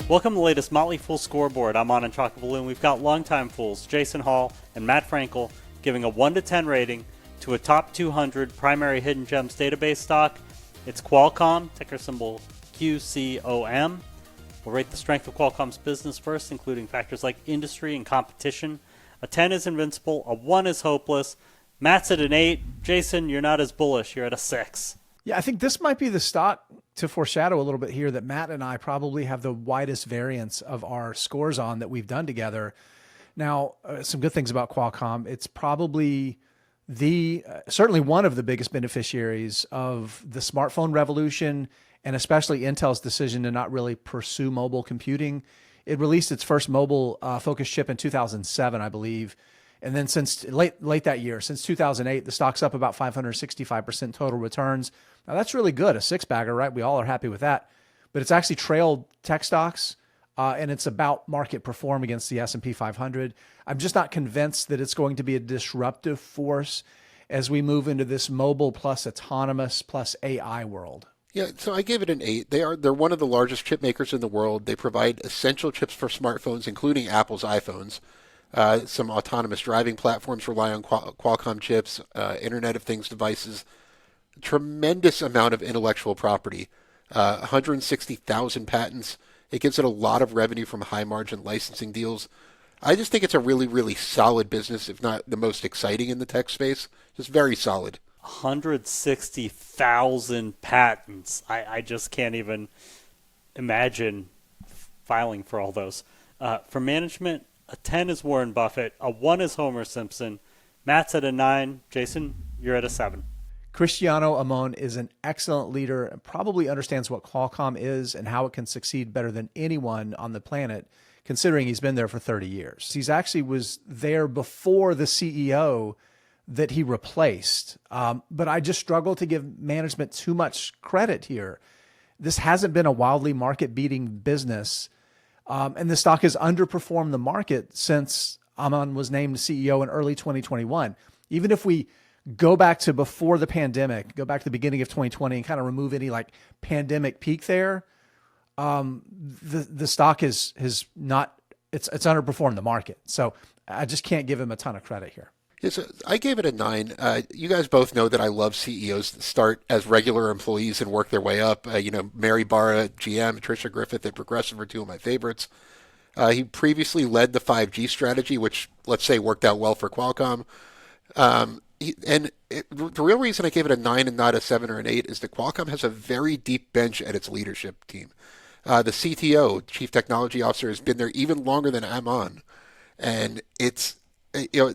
Welcome to the latest Motley Fool scoreboard. I'm on Chalk Balloon. We've got longtime fools, Jason Hall and Matt Frankle, giving a 1 to 10 rating to a top 200 primary hidden gems database stock. It's Qualcomm, ticker symbol QCOM. We'll rate the strength of Qualcomm's business first, including factors like industry and competition. A 10 is invincible, a 1 is hopeless. Matt's at an 8. Jason, you're not as bullish. You're at a 6. Yeah, I think this might be the stock to foreshadow a little bit here that Matt and I probably have the widest variance of our scores on that we've done together. Now, some good things about Qualcomm. It's probably certainly one of the biggest beneficiaries of the smartphone revolution, and especially Intel's decision to not really pursue mobile computing. It released its first mobile focused chip in 2007, I believe. And then since late that year, since 2008, the stock's up about 565% total returns. Now that's really good, a six-bagger, right? We all are happy with that. But it's actually trailed tech stocks, and it's about market perform against the S&P 500. I'm just not convinced that it's going to be a disruptive force as we move into this mobile plus autonomous plus AI world. Yeah, so I gave it an 8. They're one of the largest chip makers in the world. They provide essential chips for smartphones, including Apple's iPhones. Some autonomous driving platforms rely on Qualcomm chips, Internet of Things devices. Tremendous amount of intellectual property, 160,000 patents. It gives it a lot of revenue from high-margin licensing deals. I just think it's a really, really solid business, if not the most exciting in the tech space. Just very solid. 160,000 patents. I just can't even imagine filing for all those. For management, a 10 is Warren Buffett, a 1 is Homer Simpson. Matt's at a 9. Jason, you're at a 7. Cristiano Amon is an excellent leader and probably understands what Qualcomm is and how it can succeed better than anyone on the planet, considering he's been there for 30 years. He's actually was there before the CEO that he replaced. But I just struggle to give management too much credit here. This hasn't been a wildly market-beating business. And the stock has underperformed the market since Amon was named CEO in early 2021. Even if we go back to before the pandemic, go back to the beginning of 2020 and kind of remove any like pandemic peak there, the stock has not, it's underperformed the market. So I just can't give him a ton of credit here. Yes, I gave it a 9. You guys both know that I love CEOs that start as regular employees and work their way up. Mary Barra at GM, Tricia Griffith at Progressive are two of my favorites. He previously led the 5G strategy, which, let's say, worked out well for Qualcomm. The real reason I gave it a 9 and not a 7 or an 8 is that Qualcomm has a very deep bench at its leadership team. The CTO, Chief Technology Officer, has been there even longer than Amon. And there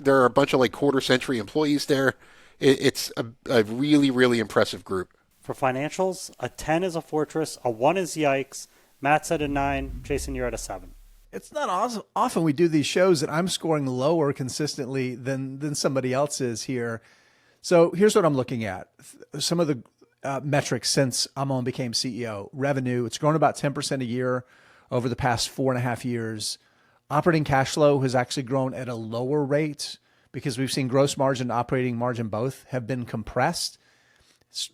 are a bunch of like quarter-century employees there. It's a really, really impressive group. For financials, a 10 is a fortress, a 1 is yikes. Matt's at a 9. Jason, you're at a 7. It's not often we do these shows that I'm scoring lower consistently than somebody else is here. So here's what I'm looking at. Some of the metrics since Amon became CEO. Revenue, it's grown about 10% a year over the past 4.5 years. Operating cash flow has actually grown at a lower rate because we've seen gross margin and operating margin both have been compressed.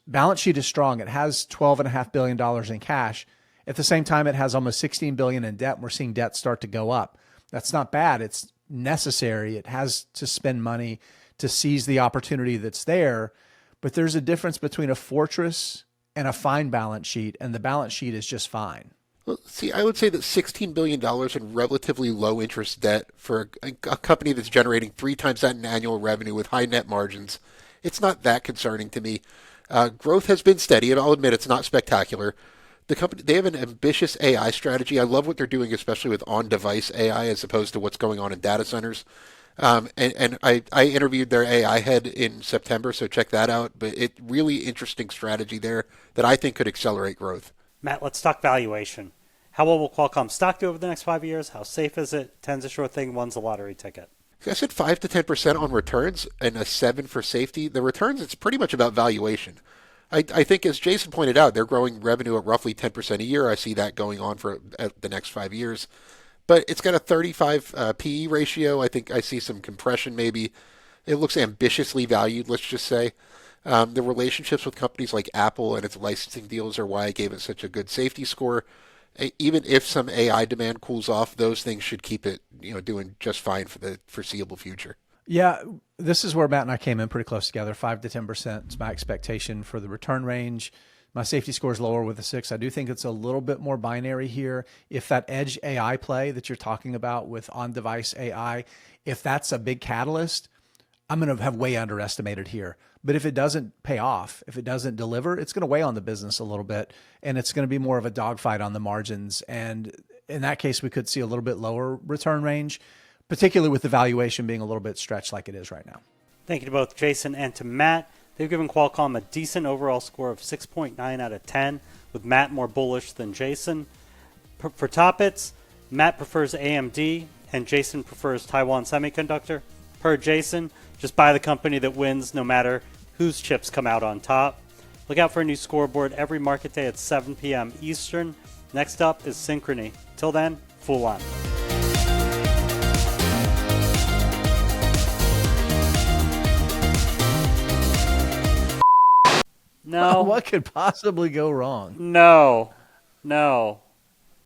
Balance sheet is strong. It has $12.5 billion in cash. At the same time, it has almost $16 billion in debt. We're seeing debt start to go up. That's not bad. It's necessary. It has to spend money to seize the opportunity that's there. But there's a difference between a fortress and a fine balance sheet, and the balance sheet is just fine. Well, see, I would say that $16 billion in relatively low interest debt for a company that's generating 3 times that in annual revenue with high net margins, it's not that concerning to me. Growth has been steady, and I'll admit it's not spectacular. The company, they have an ambitious AI strategy. I love what they're doing, especially with on-device AI as opposed to what's going on in data centers. And I interviewed their AI head in September, so check that out. But it's really interesting strategy there that I think could accelerate growth. Matt, let's talk valuation. How well will Qualcomm stock do over the next 5 years? How safe is it? 10's a sure thing, 1's a lottery ticket. I said 5 to 10% on returns and a 7 for safety. The returns, it's pretty much about valuation. I think, as Jason pointed out, they're growing revenue at roughly 10% a year. I see that going on for the next 5 years. But it's got a 35 PE ratio. I think I see some compression maybe. It looks ambitiously valued, let's just say. The relationships with companies like Apple and its licensing deals are why I gave it such a good safety score. Even if some AI demand cools off, those things should keep it, doing just fine for the foreseeable future. Yeah, this is where Matt and I came in pretty close together. 5 to 10% is my expectation for the return range. My safety score is lower with a 6. I do think it's a little bit more binary here. If that edge AI play that you're talking about with on-device AI, if that's a big catalyst, I'm going to have way underestimated here. But if it doesn't pay off, if it doesn't deliver, it's going to weigh on the business a little bit, and it's going to be more of a dogfight on the margins. And in that case, we could see a little bit lower return range, particularly with the valuation being a little bit stretched like it is right now. Thank you to both Jason and to Matt. They've given Qualcomm a decent overall score of 6.9 out of 10, with Matt more bullish than Jason. For topics, Matt prefers AMD and Jason prefers Taiwan Semiconductor. Per Jason, just buy the company that wins no matter whose chips come out on top. Look out for a new scoreboard every market day at 7 p.m. Eastern. Next up is Synchrony. Till then, Fool on. No. What could possibly go wrong? No.